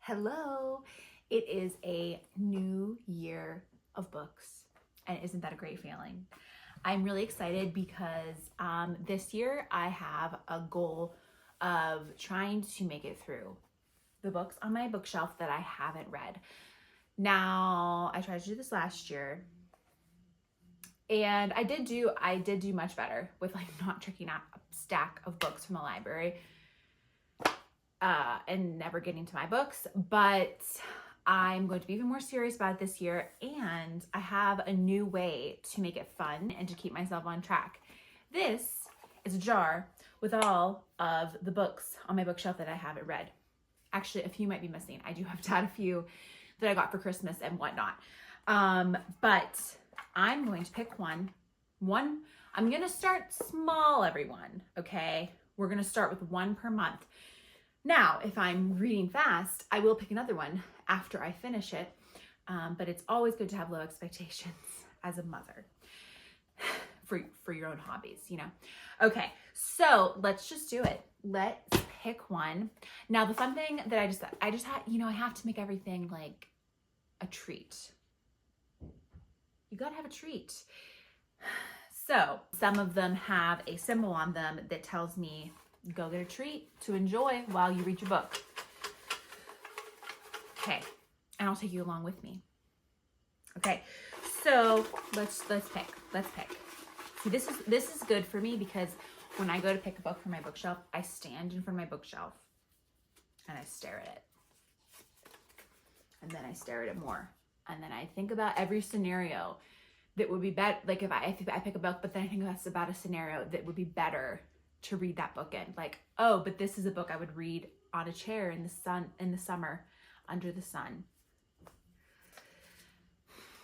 Hello. It is a new year of books, and isn't that a great feeling? I'm really excited because this year I have a goal of trying to make it through the books on my bookshelf that I haven't read. Now, I tried to do this last year, and I did do much better with not tricking out a stack of books from the library and never getting to my books, but I'm going to be even more serious about it this year, and I have a new way to make it fun and to keep myself on track. This is a jar with all of the books on my bookshelf that I haven't read. Actually, a few might be missing. I do have to add a few that I got for Christmas and whatnot. But I'm going to pick one. I'm going to start small, everyone, okay? We're going to start with one per month. Now, if I'm reading fast, I will pick another one after I finish it, but it's always good to have low expectations as a mother for your own hobbies, you know? Okay, so let's just do it. Let's pick one. Now, the fun thing that I just had, I have to make everything like a treat. You gotta have a treat. So some of them have a symbol on them that tells me go get a treat to enjoy while you read your book. Okay, and I'll take you along with me. Okay, so let's pick. See, this is good for me because when I go to pick a book from my bookshelf, I stand in front of my bookshelf and I stare at it. And then I stare at it more. And then I think about every scenario that would be better. Like if I pick a book, but then I think that's about a scenario that would be better to read that book in. Like, oh, but this is a book I would read on a chair in the sun, in the summer, under the sun.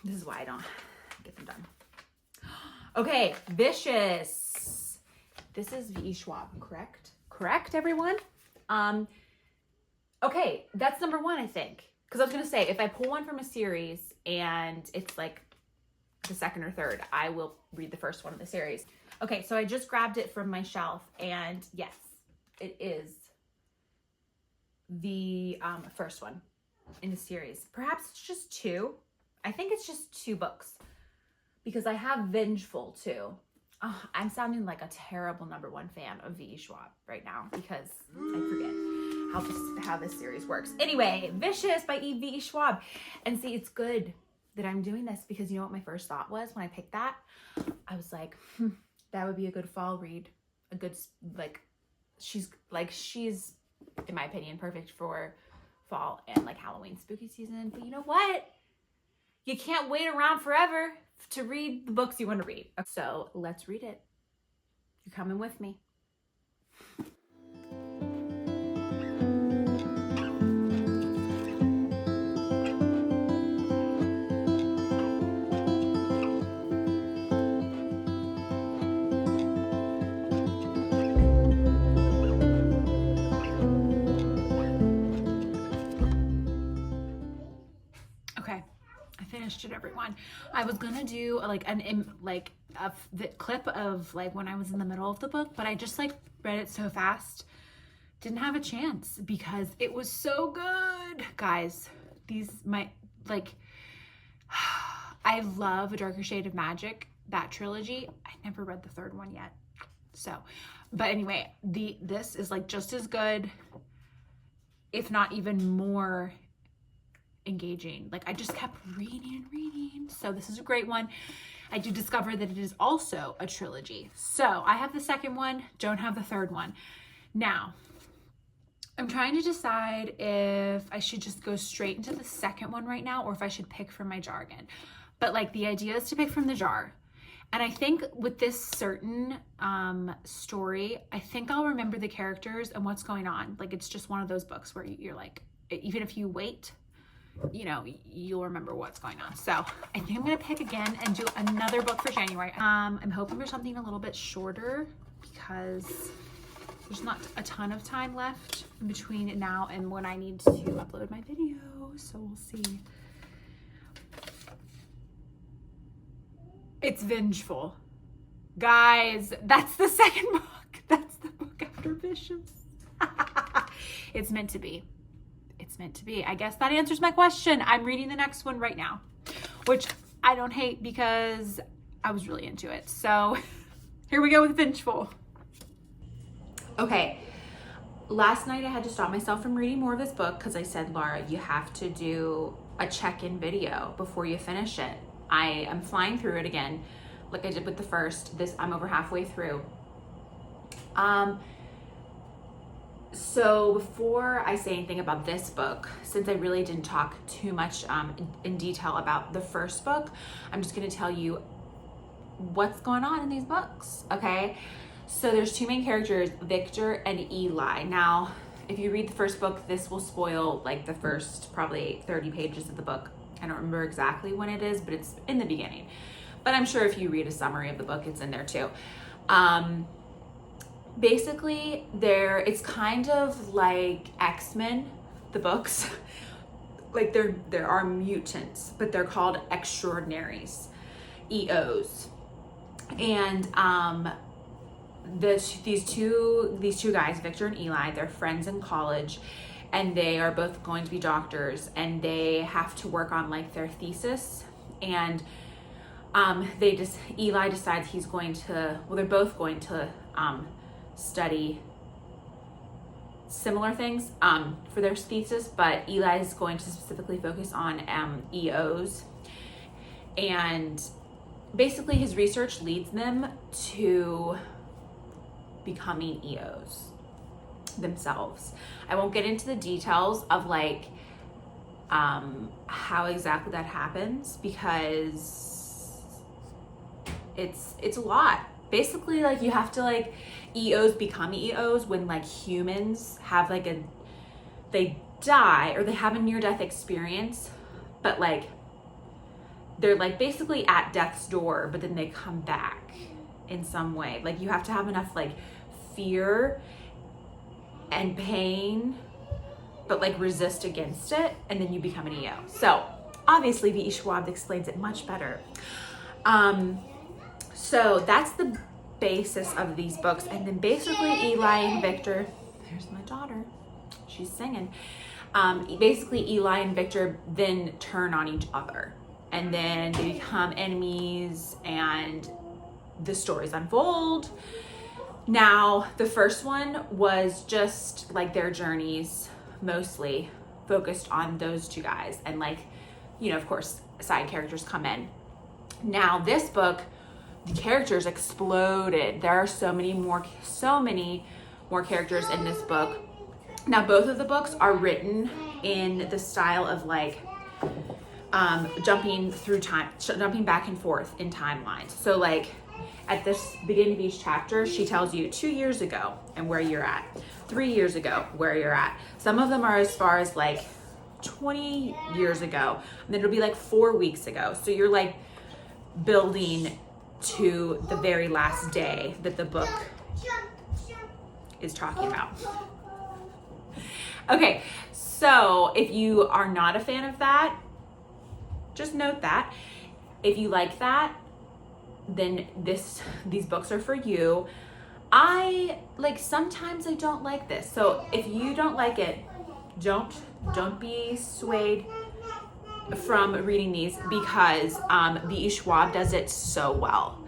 This is why I don't get them done. Okay, Vicious. This is V.E. Schwab, correct? Correct, everyone? Okay, that's number one, I think. Because I was going to say, if I pull one from a series and it's like the second or third, I will read the first one of the series. Okay, so I just grabbed it from my shelf, and yes, it is the first one in the series. Perhaps it's just two. I think it's just two books because I have Vengeful too. Oh, I'm sounding like a terrible number one fan of V.E. Schwab right now because I forget how this series works. Anyway, Vicious by V.E. Schwab. And see, it's good that I'm doing this because you know what my first thought was when I picked that? I was like, that would be a good fall read. A good, she's in my opinion, perfect for fall and like Halloween spooky season. But you know what? You can't wait around forever to read the books you want to read. So let's read it. You're coming with me. It, everyone. I was gonna do the clip of like when I was in the middle of the book, but I just read it so fast, didn't have a chance because it was so good, guys. I love A Darker Shade of Magic, that trilogy. I never read the third one yet, but anyway, this is just as good, if not even more engaging. I just kept reading and reading. So this is a great one. I do discover that it is also a trilogy. So I have the second one, don't have the third one. Now, I'm trying to decide if I should just go straight into the second one right now or if I should pick from my jar again. But the idea is to pick from the jar. And I think with this certain story, I think I'll remember the characters and what's going on. It's just one of those books where you're even if you wait, you'll remember what's going on. So I think I'm going to pick again and do another book for January. I'm hoping for something a little bit shorter because there's not a ton of time left in between now and when I need to upload my video. So we'll see. It's Vengeful. Guys, that's the second book. That's the book after Vicious. It's meant to be. it's meant to be. I guess that answers my question. I'm reading the next one right now, which I don't hate because I was really into it. So here we go with Vengeful. Okay, last night I had to stop myself from reading more of this book because I said, Laura, you have to do a check-in video before you finish it. I am flying through it again, like I did with the first. I'm over halfway through. So before I say anything about this book, since I really didn't talk too much in detail about the first book, I'm just going to tell you what's going on in these books, okay? So there's two main characters, Victor and Eli. Now, if you read the first book, this will spoil like the first probably 30 pages of the book. I don't remember exactly when it is, but it's in the beginning. But I'm sure if you read a summary of the book, it's in there too. Basically, it's kind of like X-Men, the books. Like there are mutants, but they're called extraordinaries, EOs. And these two guys, Victor and Eli, they're friends in college, and they are both going to be doctors, and they have to work on like their thesis. And Eli decides he's going to, well, they're both going to study similar things for their thesis, but Eli is going to specifically focus on EOs. And basically his research leads them to becoming EOs themselves. I won't get into the details of like how exactly that happens because it's a lot. Basically, like you have to like EOs become EOs when like humans have like they die or they have a near-death experience, but like they're like basically at death's door, but then they come back in some way. Like you have to have enough like fear and pain, but like resist against it, and then you become an EO. So obviously V.E. Schwab explains it much better. So that's the basis of these books. And then basically Eli and Victor, there's my daughter, she's singing. Basically Eli and Victor then turn on each other, and then they become enemies, and the stories unfold. Now, the first one was just like their journeys, mostly focused on those two guys, and like, you know, of course, side characters come in. Now, this book, the characters exploded. There are so many more characters in this book. Now, both of the books are written in the style of like jumping back and forth in timelines. So like at this beginning of each chapter, she tells you 2 years ago and where you're at, 3 years ago, where you're at. Some of them are as far as like 20 years ago, and then it'll be like 4 weeks ago. So you're like building to the very last day that the book is talking about. Okay, so if you are not a fan of that, just note that. If you like that, then these books are for you. Sometimes I don't like this. So if you don't like it, don't be swayed from reading these, because V.E. Schwab does it so well.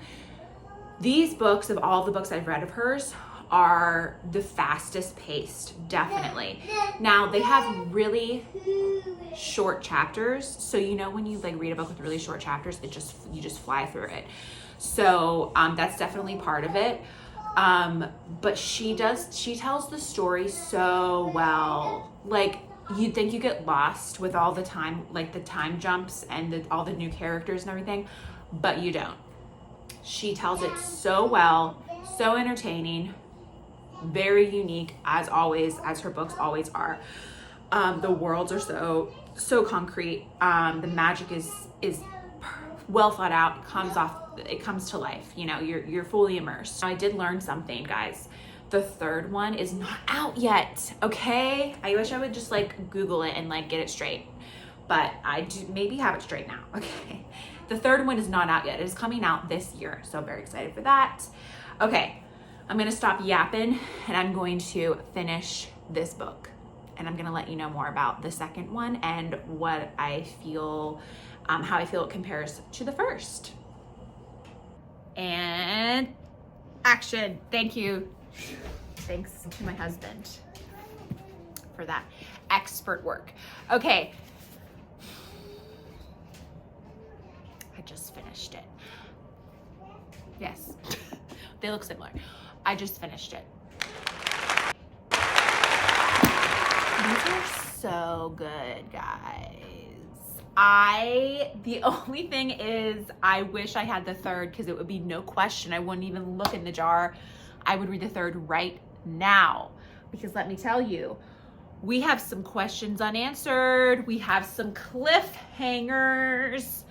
These books, of all the books I've read of hers, are the fastest paced, definitely. Now they have really short chapters, so you know when you like read a book with really short chapters, you just fly through it. So that's definitely part of it. But she tells the story so well. Like you'd think you get lost with all the time, like the time jumps and all the new characters and everything, but you don't. She tells it so well, so entertaining, very unique as always, as her books always are. The worlds are so concrete. The magic is well thought out. It comes to life. You know, you're fully immersed. I did learn something, guys. The third one is not out yet, okay? I wish I would just like Google it and like get it straight, but I do maybe have it straight now, okay? The third one is not out yet. It is coming out this year, so I'm very excited for that. Okay, I'm gonna stop yapping and I'm going to finish this book, and I'm gonna let you know more about the second one and what I feel, how I feel it compares to the first. And action. Thank you. Thanks to my husband for that expert work. Okay. I just finished it. Yes, they look similar. I just finished it. These are so good, guys. The only thing is I wish I had the third, because it would be no question. I wouldn't even look in the jar. I would read the third right now, because let me tell you, we have some questions unanswered. We have some cliffhangers.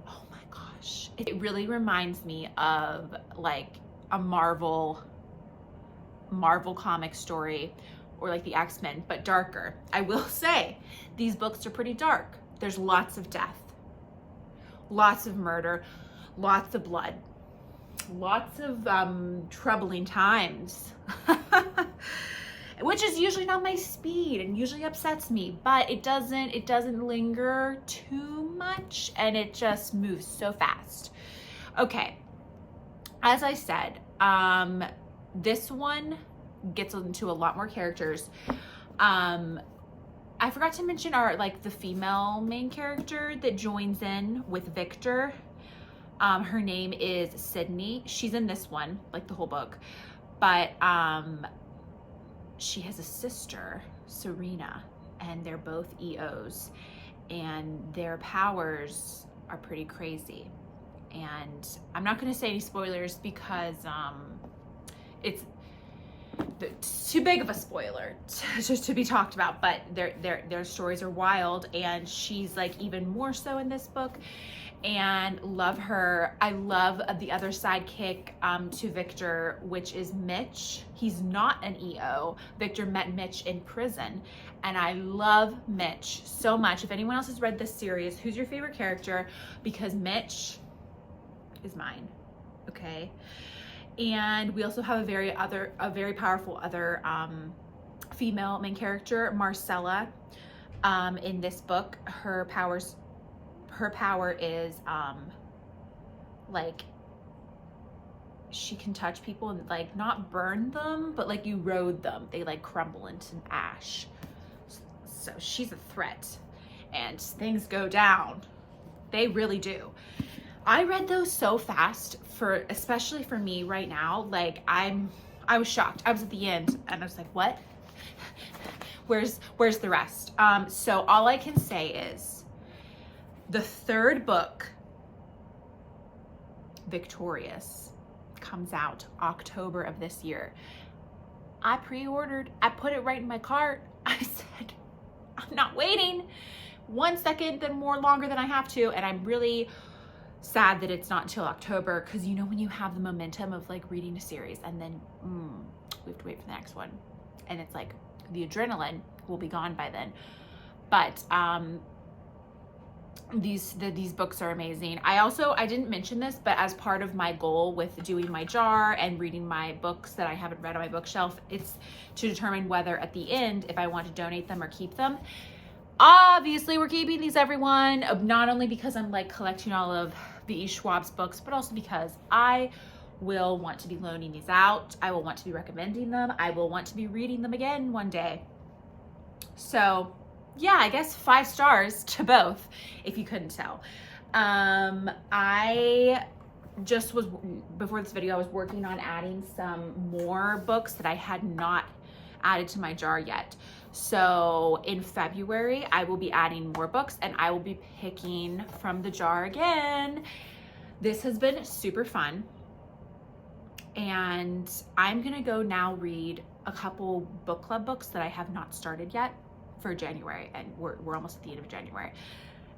Oh my gosh. It really reminds me of like a Marvel comic story, or like the X-Men, but darker. I will say, these books are pretty dark. There's lots of death, lots of murder, lots of blood, lots of troubling times, which is usually not my speed and usually upsets me, but it doesn't linger too much, and it just moves so fast. Okay, as I said, this one gets into a lot more characters. I forgot to mention the female main character that joins in with Victor. Her name is Sydney. She's in this one, like the whole book, but she has a sister, Serena, and they're both EOs, and their powers are pretty crazy. And I'm not going to say any spoilers because it's too big of a spoiler just to be talked about, but their stories are wild, and she's like even more so in this book, and love her. I love the other sidekick to Victor, which is Mitch. He's not an EO. Victor met Mitch in prison, and I love Mitch so much. If anyone else has read this series, who's your favorite character? Because Mitch is mine. Okay. And we also have a very powerful other female main character, Marcella. In this book, her power is like she can touch people and like not burn them, but like erode them. They like crumble into ash. So she's a threat, and things go down. They really do. I read those so fast, especially for me right now. Like I was shocked. I was at the end and I was like, what? Where's the rest? So all I can say is the third book, Victorious, comes out October of this year. I pre-ordered. I put it right in my cart. I said, I'm not waiting 1 second longer than I have to, and I'm really sad that it's not until October, because you know when you have the momentum of like reading a series and then we have to wait for the next one, and it's like the adrenaline will be gone by then. But these books are amazing. I didn't mention this, but as part of my goal with doing my jar and reading my books that I haven't read on my bookshelf, it's to determine whether at the end if I want to donate them or keep them. Obviously, we're keeping these, everyone, not only because I'm like collecting all of the E. Schwab's books, but also because I will want to be loaning these out. I will want to be recommending them. I will want to be reading them again one day. So yeah, I guess 5 stars to both, if you couldn't tell. I just was, before this video, I was working on adding some more books that I had not added to my jar yet. So in February, I will be adding more books, and I will be picking from the jar again. This has been super fun, and I'm gonna go now read a couple book club books that I have not started yet for January, and we're almost at the end of January.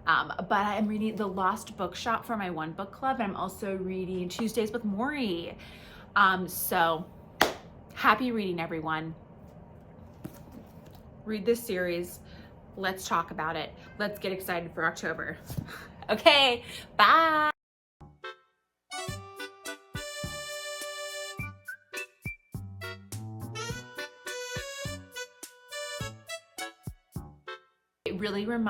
But I'm reading The Lost Bookshop for my one book club, and I'm also reading Tuesdays with Maury. So happy reading, everyone. Read this series. Let's talk about it. Let's get excited for October. Okay, bye. really remind